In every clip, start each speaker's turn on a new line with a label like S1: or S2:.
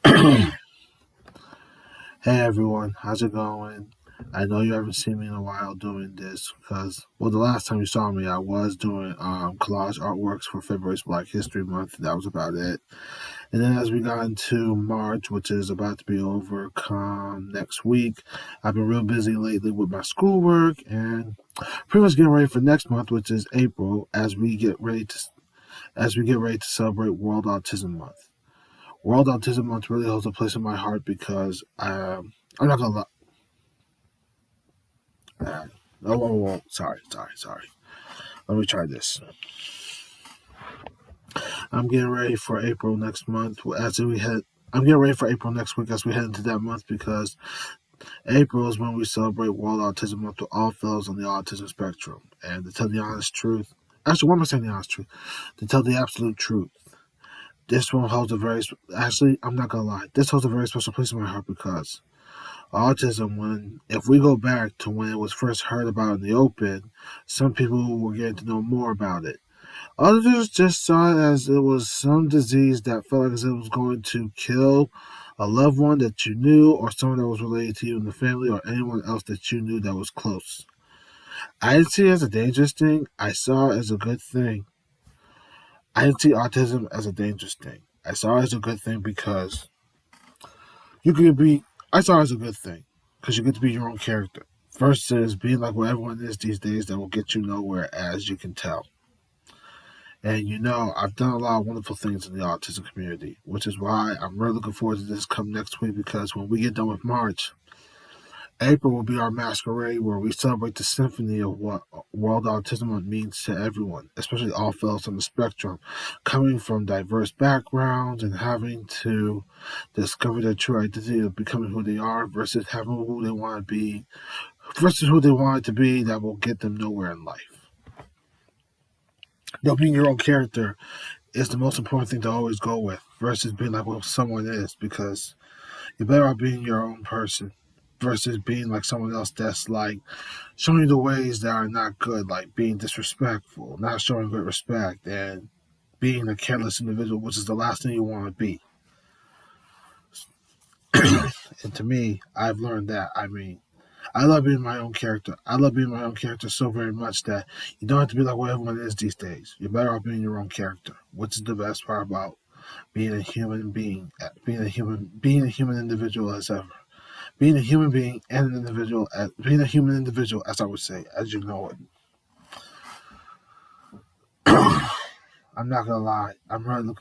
S1: Hey everyone, how's it going? I know you haven't seen me in a while doing this because, well, the last time you saw me, I was doing collage artworks for February's Black History Month. That was about it. And then as we got into March, which is about to be over come next week, I've been real busy lately with my schoolwork and pretty much getting ready for next month, which is April, as we get ready to celebrate World Autism Month. World Autism Month really holds a place in my heart because I'm not gonna lie. Sorry. Let me try this. I'm getting ready for April next month as we head. I'm getting ready for April next week as we head into that month because April is when we celebrate World Autism Month with all fellows on the autism spectrum. And to tell the honest truth, actually, why am I saying the honest truth? To tell the absolute truth, this one holds a very. Actually, I'm not gonna lie. This holds a very special place in my heart because autism, when if we go back to when it was first heard about in the open, some people were getting to know more about it. Others just saw it as it was some disease that felt like as it was going to kill a loved one that you knew, or someone that was related to you in the family, or anyone else that you knew that was close. I didn't see it as a dangerous thing. I saw it as a good thing. I didn't see autism as a dangerous thing. I saw it as a good thing because you could be. I saw it as a good thing because you get to be your own character versus being like what everyone is these days that will get you nowhere, as you can tell. And I've done a lot of wonderful things in the autism community, which is why I'm really looking forward to this come next week because when we get done with March, April will be our masquerade where we celebrate the symphony of what World Autism Month means to everyone, especially all fellows on the spectrum, coming from diverse backgrounds and having to discover their true identity of becoming who they are versus having who they want to be, versus who they want it to be that will get them nowhere in life. Being your own character is the most important thing to always go with versus being like what someone is because you're better off being your own person versus being like someone else that's like showing you the ways that are not good, like being disrespectful, not showing great respect, and being a careless individual, which is the last thing you want to be. And to me, I've learned that. I mean, I love being my own character. I love being my own character so very much that you don't have to be like what everyone is these days. You're better off being your own character, which is the best part about being a human being, being a human individual as ever. Being a human being and an individual, being a human individual, as I would say, as you know it. I'm not gonna lie. I'm not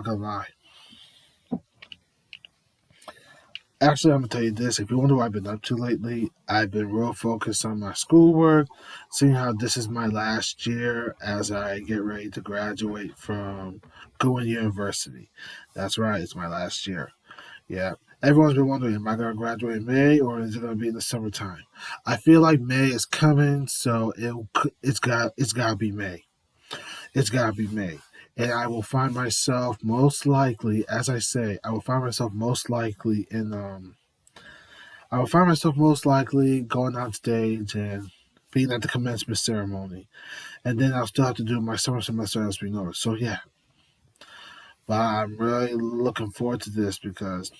S1: gonna lie. Actually, I'm gonna tell you this. If you wonder what I've been up to lately, I've been real focused on my schoolwork, seeing how this is my last year as I get ready to graduate from Goodwin University. That's right, it's my last year. Yeah. Everyone's been wondering, am I going to graduate in May or is it going to be in the summertime? I feel like May is coming, so it's got to be May. It's got to be May. And I will find myself most likely, as I say, I will find myself most likely going on stage and being at the commencement ceremony. And then I'll still have to do my summer semester as we know it. So yeah. But I'm really looking forward to this because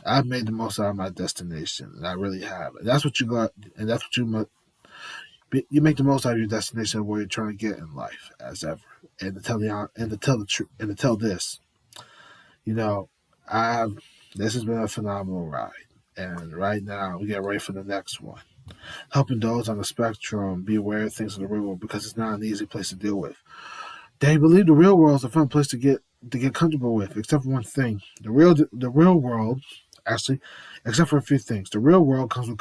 S1: I've made the most out of my destination, and I really have. And that's what you got, and that's what you make the most out of your destination of where you're trying to get in life, as ever. And to tell the truth, and to tell this, you know, I this has been a phenomenal ride, and right now we get ready for the next one. Helping those on the spectrum be aware of things in the real world because it's not an easy place to deal with. They believe the real world is a fun place to get comfortable with, except for one thing: the real world, actually, except for a few things. The real world comes with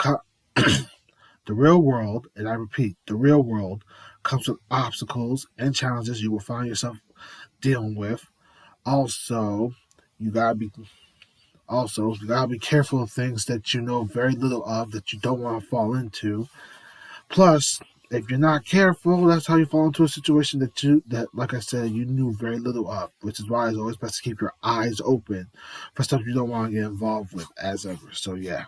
S1: the real world, and I repeat, the real world comes with obstacles and challenges you will find yourself dealing with. Also, you gotta be you gotta be careful of things that you know very little of that you don't want to fall into. Plus, if you're not careful, that's how you fall into a situation that, like I said, you knew very little of. Which is why it's always best to keep your eyes open for stuff you don't want to get involved with, as ever. So yeah,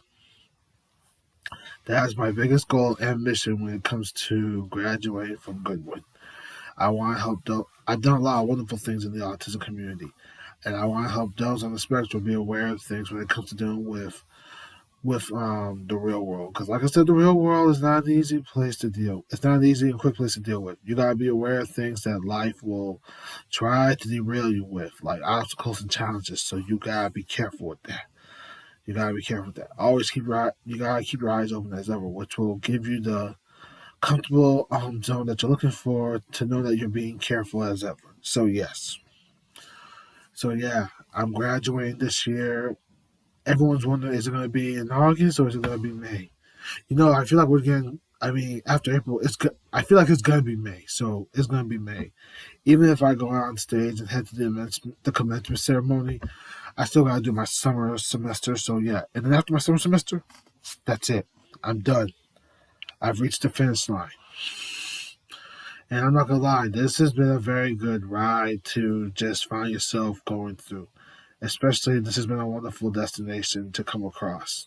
S1: that is my biggest goal and mission when it comes to graduating from Goodwood. I want to help. I've done a lot of wonderful things in the autism community, and I want to help those on the spectrum be aware of things when it comes to dealing with the real world. Because, like I said, the real world is not an easy place to deal. It's not an easy and quick place to deal with. You gotta be aware of things that life will try to derail you with, like obstacles and challenges. So you gotta be careful with that. You gotta be careful with that. Always you gotta keep your eyes open as ever, which will give you the comfortable zone that you're looking for to know that you're being careful as ever. So yes. So yeah, I'm graduating this year. Everyone's wondering, is it going to be in August or is it going to be May? I feel like we're getting. I mean, after April, I feel like it's going to be May, so it's going to be May. Even if I go out on stage and head to the commencement ceremony, I still got to do my summer semester. So yeah, and then after my summer semester, that's it. I'm done. I've reached the finish line. And I'm not gonna lie, this has been a very good ride to just find yourself going through. Especially, this has been a wonderful destination to come across.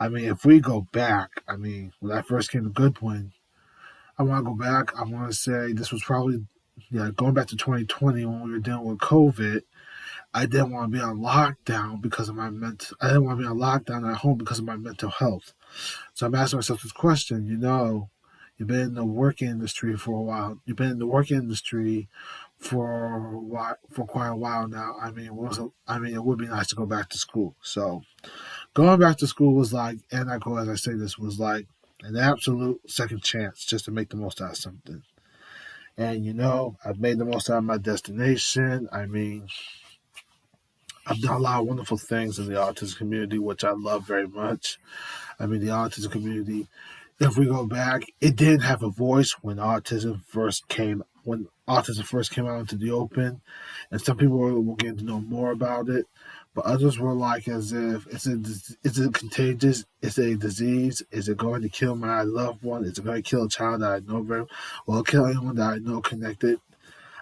S1: I mean, if we go back, I mean, when I first came to Goodwin, I want to go back. I want to say this was probably, yeah, going back to 2020 when we were dealing with COVID. I didn't want to be on lockdown because of I didn't want to be on lockdown at home because of my mental health. So I'm asking myself this question. You've been in the work industry for a while. You've been in the work industry for quite a while now. I mean, it would be nice to go back to school. So going back to school was like, and I go as I say this, was like an absolute second chance just to make the most out of something. And I've made the most out of my destination. I mean, I've done a lot of wonderful things in the autism community, which I love very much. I mean, the autism community, if we go back, it didn't have a voice when autism first came out into the open, and some people were getting to know more about it, but others were like, as if is it contagious? Is it a disease? Is it going to kill my loved one? Is it going to kill a child that I know very well? Kill anyone that I know connected?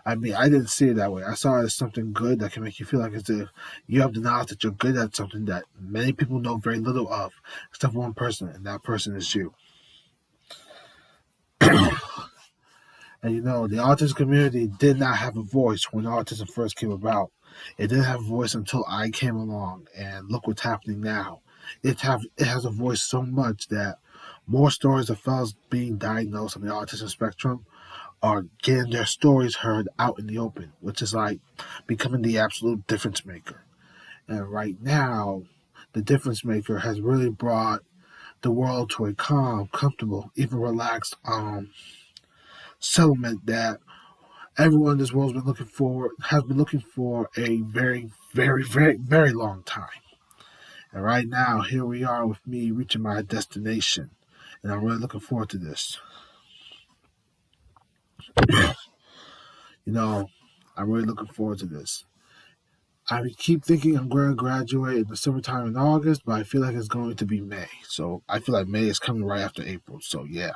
S1: I mean, I didn't see it that way. I saw it as something good that can make you feel like as if you have the knowledge that you're good at something that many people know very little of, except for one person, and that person is you. And the autism community did not have a voice when autism first came about. It didn't have a voice until I came along, and look what's happening now. It has a voice so much that more stories of fellows being diagnosed on the autism spectrum are getting their stories heard out in the open, which is like becoming the absolute difference maker. And right now, the difference maker has really brought the world to a calm, comfortable, even relaxed settlement that everyone in this world has been looking for a very, very, very, very long time. And right now, here we are with me reaching my destination. And I'm really looking forward to this. I'm really looking forward to this. I keep thinking I'm going to graduate in the summertime in August, but I feel like it's going to be May. So I feel like May is coming right after April. So yeah.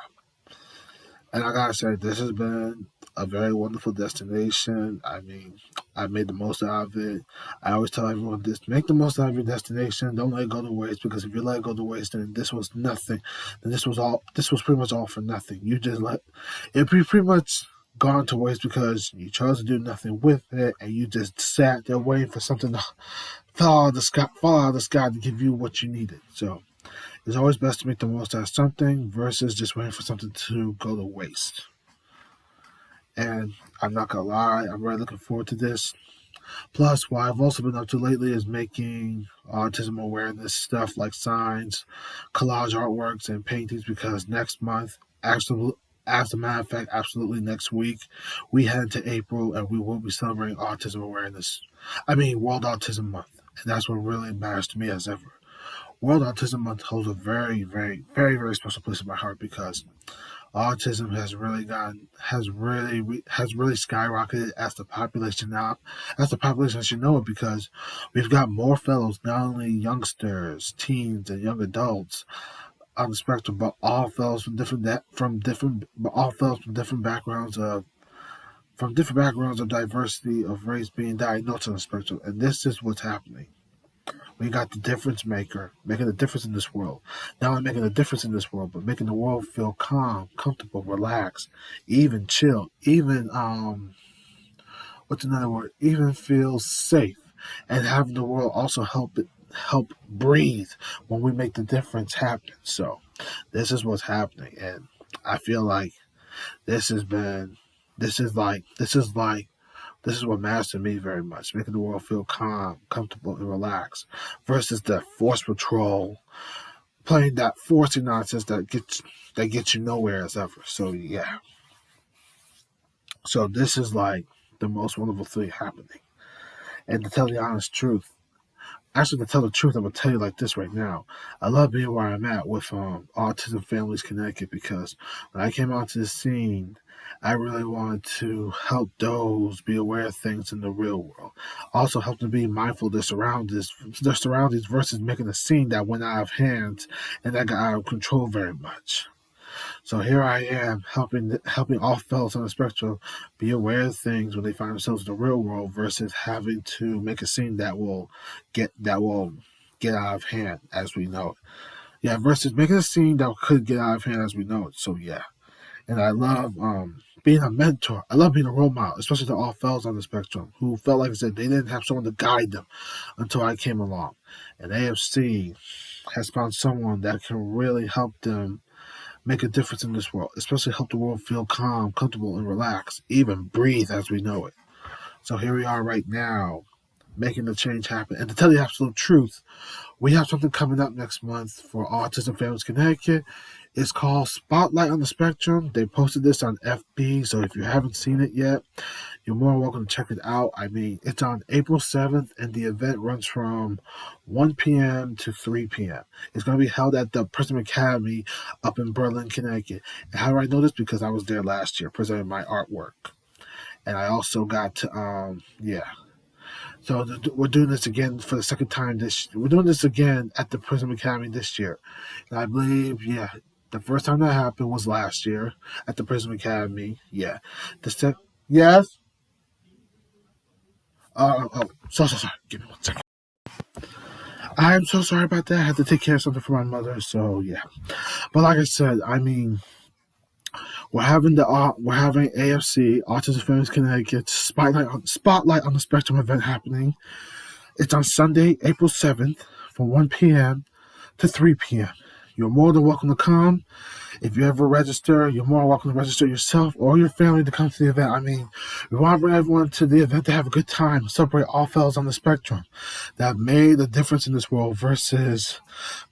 S1: And I gotta say, this has been a very wonderful destination. I mean, I made the most out of it. I always tell everyone this: make the most out of your destination. Don't let it go to waste, because if you let it go to waste, then this was nothing. Then this was all. This was pretty much all for nothing. You just let it be pretty much gone to waste because you chose to do nothing with it, and you just sat there waiting for something to fall out of the sky to give you what you needed. So it's always best to make the most out of something versus just waiting for something to go to waste. And I'm not gonna lie, I'm really looking forward to this. Plus, what I've also been up to lately is making autism awareness stuff like signs, collage artworks, and paintings, because next month, actually, as a matter of fact, absolutely next week, we head into April and we will be celebrating Autism Awareness. World Autism Month. And that's what really matters to me as ever. World Autism Month holds a very, very, very, very special place in my heart, because autism has really skyrocketed as the population now. As the population should know it, because we've got more fellows, not only youngsters, teens, and young adults on the spectrum, but all fellows from different backgrounds of diversity of race being diagnosed on the spectrum. And this is what's happening. We got the difference maker making a difference in this world. Not only making a difference in this world, but making the world feel calm, comfortable, relaxed, even chill, even what's another word? Even feel safe. and having the world also help breathe when we make the difference happen. So this is what's happening, and I feel like this has been this is like this is like this is what matters to me very much, making the world feel calm, comfortable, and relaxed, versus the force patrol playing that forcing nonsense that gets you nowhere as ever. So yeah, so this is like the most wonderful thing happening. And to tell the honest truth, actually, to tell the truth, I'm gonna tell you like this right now. I love being where I'm at with Autism Families Connecticut, because when I came onto the scene, I really wanted to help those be aware of things in the real world. Also, help them be mindful of their surroundings versus making a scene that went out of hand and that got out of control very much. So here I am helping all fellows on the spectrum be aware of things when they find themselves in the real world versus having to make a scene that will get out of hand as we know it. Yeah, versus making a scene that could get out of hand as we know it. So yeah. And I love being a mentor. I love being a role model, especially to all fellows on the spectrum who felt like I said they didn't have someone to guide them until I came along. And AFC has found someone that can really help them make a difference in this world, especially help the world feel calm, comfortable, and relaxed, even breathe as we know it. So here we are right now, making the change happen. And to tell you the absolute truth, we have something coming up next month for Autism Families Connecticut. It's called Spotlight on the Spectrum. They posted this on FB, so if you haven't seen it yet, you're more than welcome to check it out. I mean, it's on April 7th, and the event runs from 1 p.m. to 3 p.m. It's going to be held at the Prism Academy up in Berlin, Connecticut. And how do I know this? Because I was there last year presenting my artwork. And I also got to, yeah. So we're doing this again for the second time we're doing this again at the Prism Academy this year. And I believe, yeah, the first time that happened was last year at the Prism Academy. Yeah. Yes? So sorry. Give me 1 second. I'm so sorry about that. I had to take care of something for my mother, so yeah. But like I said, I mean, we're having AFC Autism Families Connecticut Spotlight on the Spectrum event happening. It's on Sunday, April 7th, from 1 p.m. to 3 p.m. You're more than welcome to come. If you ever register, you're more welcome to register yourself or your family to come to the event. I mean, we want to bring everyone to the event to have a good time, celebrate all fellows on the spectrum that have made a difference in this world versus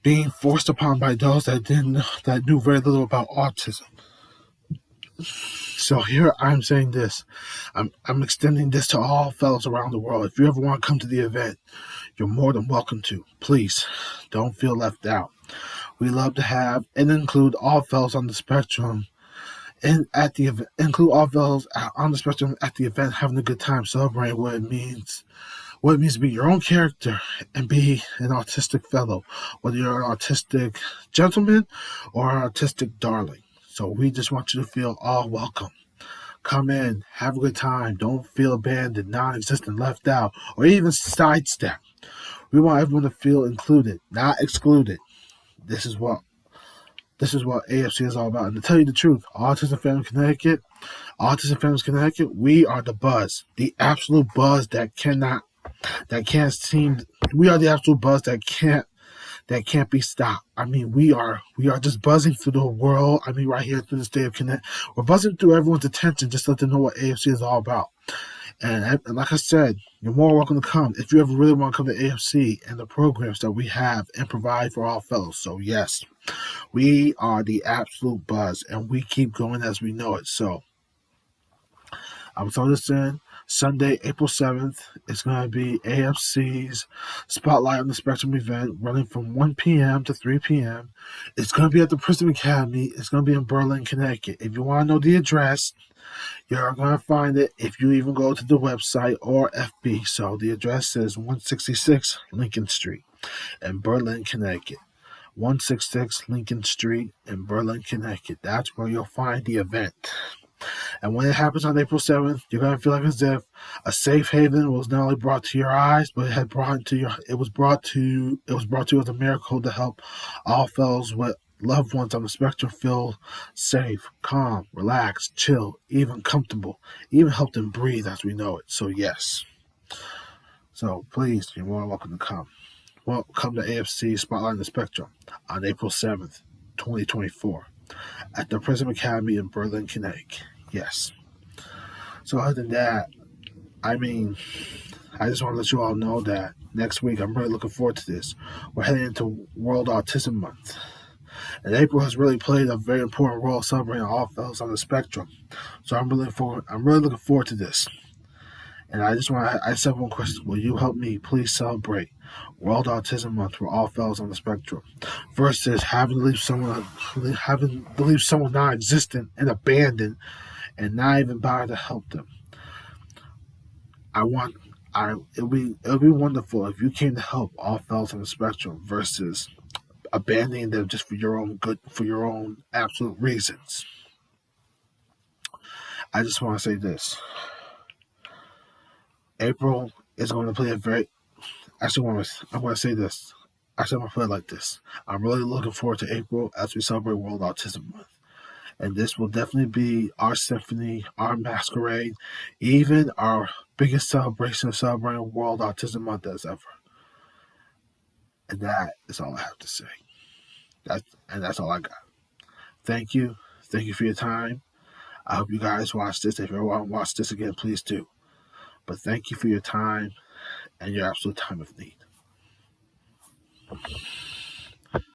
S1: being forced upon by those that knew very little about autism. So here I'm saying this. I'm extending this to all fellows around the world. If you ever want to come to the event, you're more than welcome to. Please, don't feel left out. We love to have and include all fellows on the spectrum and at the event, include all fellows on the spectrum at the event, having a good time, celebrating what it means to be your own character and be an autistic fellow, whether you're an autistic gentleman or an autistic darling. So we just want you to feel all welcome. Come in, have a good time. Don't feel abandoned, non-existent, left out, or even sidestepped. We want everyone to feel included, not excluded. This is what AFC is all about. And to tell you the truth, Autism Families Connecticut, we are the buzz, the absolute buzz that can't seem. We are the absolute buzz that can't be stopped. I mean, we are just buzzing through the world. I mean, right here through the state of Connecticut, we're buzzing through everyone's attention just to let them know what AFC is all about. And like I said, you're more welcome to come if you ever really want to come to AFC and the programs that we have and provide for all fellows. So yes, we are the absolute buzz, and we keep going as we know it. So I'm throwing this in. Sunday, April 7th, it's going to be AFC's Spotlight on the Spectrum event running from 1 p.m. to 3 p.m. It's going to be at the Prism Academy. It's going to be in Berlin, Connecticut. If you want to know the address, you're going to find it if you even go to the website or FB. So the address is 166 Lincoln Street in Berlin, Connecticut. 166 Lincoln Street in Berlin, Connecticut. That's where you'll find the event. And when it happens on April 7th, you're going to feel like as if a safe haven was not only brought to your eyes, but it was brought to you as a miracle to help all fellows with loved ones on the spectrum feel safe, calm, relaxed, chill, even comfortable, even help them breathe as we know it. So yes. So please, you're more than welcome to come. Well, come to AFC Spotlight the Spectrum on April 7th, 2024, at the Prism Academy in Berlin, Connecticut. Yes. So other than that, I mean, I just want to let you all know that next week I'm really looking forward to this. We're heading into World Autism Month. And April has really played a very important role celebrating all fellows on the spectrum. So I'm really looking forward to this. And I just have one question. Will you help me please celebrate World Autism Month for all fellows on the spectrum versus having to leave someone non-existent and abandoned and not even bother to help them? It would be wonderful if you came to help all fellows on the spectrum versus abandoning them just for your own good, for your own absolute reasons. I just want to say this. April is going to play a very. I'm going to say this. Actually, I'm going to put it like this. I'm really looking forward to April as we celebrate World Autism Month. And this will definitely be our symphony, our masquerade, even our biggest celebration of celebrating World Autism Month as ever. And that is all I have to say. That's all I got. Thank you. Thank you for your time. I hope you guys watch this. If you ever want to watch this again, please do. But thank you for your time and your absolute time of need.